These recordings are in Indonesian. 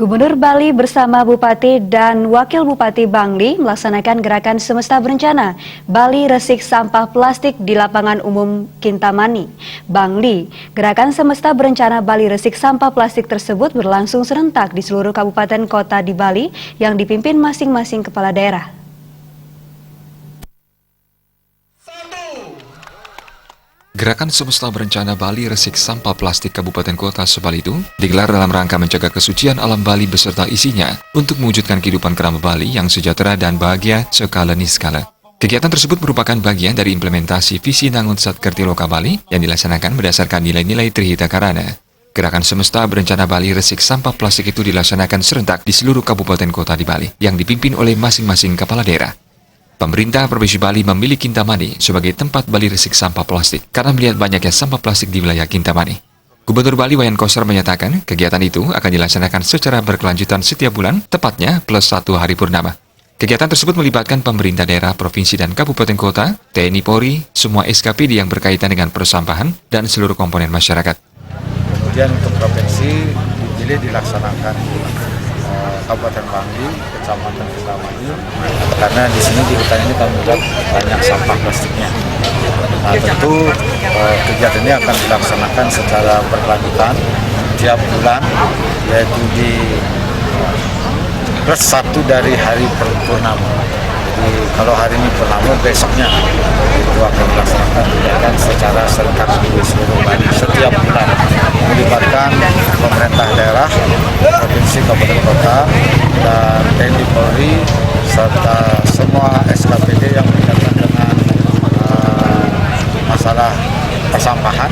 Gubernur Bali bersama Bupati dan Wakil Bupati Bangli melaksanakan gerakan semesta berencana Bali Resik Sampah Plastik di Lapangan Umum Kintamani, Bangli. Gerakan semesta berencana Bali Resik Sampah Plastik tersebut berlangsung serentak di seluruh kabupaten kota di Bali yang dipimpin masing-masing kepala daerah. Gerakan semesta berencana Bali Resik Sampah Plastik Kabupaten Kota Sebali itu digelar dalam rangka menjaga kesucian alam Bali beserta isinya untuk mewujudkan kehidupan kerama Bali yang sejahtera dan bahagia skala niskala. Kegiatan tersebut merupakan bagian dari implementasi visi Nangun Satkerti Loka Bali yang dilaksanakan berdasarkan nilai-nilai Trihita Karana. Gerakan semesta berencana Bali Resik Sampah Plastik itu dilaksanakan serentak di seluruh kabupaten kota di Bali yang dipimpin oleh masing-masing kepala daerah. Pemerintah Provinsi Bali memilih Kintamani sebagai tempat Bali Resik Sampah Plastik karena melihat banyaknya sampah plastik di wilayah Kintamani. Gubernur Bali Wayan Koster menyatakan kegiatan itu akan dilaksanakan secara berkelanjutan setiap bulan, tepatnya plus 1 hari purnama. Kegiatan tersebut melibatkan pemerintah daerah, provinsi dan kabupaten kota, TNI Polri, semua SKPD yang berkaitan dengan persampahan, dan seluruh komponen masyarakat. Kemudian untuk provinsi dilaksanakan Kabupaten Bangli, Kecamatan Kintamani, karena di sini di hutan ini kami melihat banyak sampah plastiknya. Nah, tentu kegiatan ini akan dilaksanakan secara berkelanjutan tiap bulan, yaitu di plus 1 dari hari purnama. Jadi kalau hari ini purnama, besoknya itu akan dilaksanakan kegiatan secara serentak di seluruh Bali setiap bulan, melibatkan pemerintah daerah, provinsi, kabupaten kota, dan TNI Polri serta semua SKPD yang berkaitan dengan masalah persampahan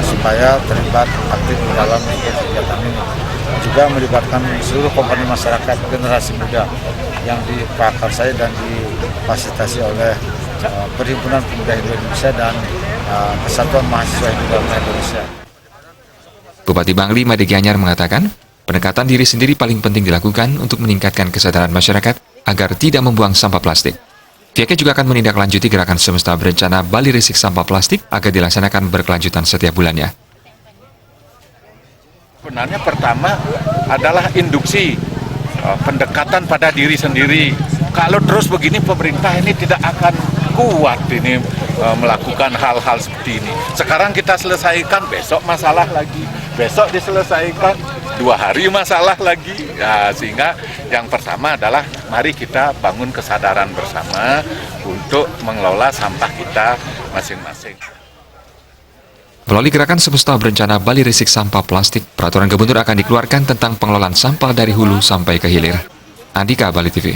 supaya terlibat aktif di dalam kegiatan ini. Juga melibatkan seluruh komponen masyarakat generasi muda yang diprakarsai dan difasilitasi oleh Perhimpunan Pemuda Indonesia dan Kesatuan Mahasiswa Indonesia. Bupati Bangli Made Gianyar mengatakan, pendekatan diri sendiri paling penting dilakukan untuk meningkatkan kesadaran masyarakat agar tidak membuang sampah plastik. Pihaknya juga akan menindaklanjuti gerakan semesta berencana Bali Resik Sampah Plastik agar dilaksanakan berkelanjutan setiap bulannya. Sebenarnya pertama adalah induksi, pendekatan pada diri sendiri. Kalau terus begini pemerintah ini tidak akan kuat ini melakukan hal-hal seperti ini. Sekarang kita selesaikan, besok masalah lagi, besok diselesaikan, 2 hari masalah lagi. Ya, sehingga yang pertama adalah mari kita bangun kesadaran bersama untuk mengelola sampah kita masing-masing. Melalui gerakan semesta berencana Bali Resik Sampah Plastik, peraturan gubernur akan dikeluarkan tentang pengelolaan sampah dari hulu sampai ke hilir. Andika, Bali TV.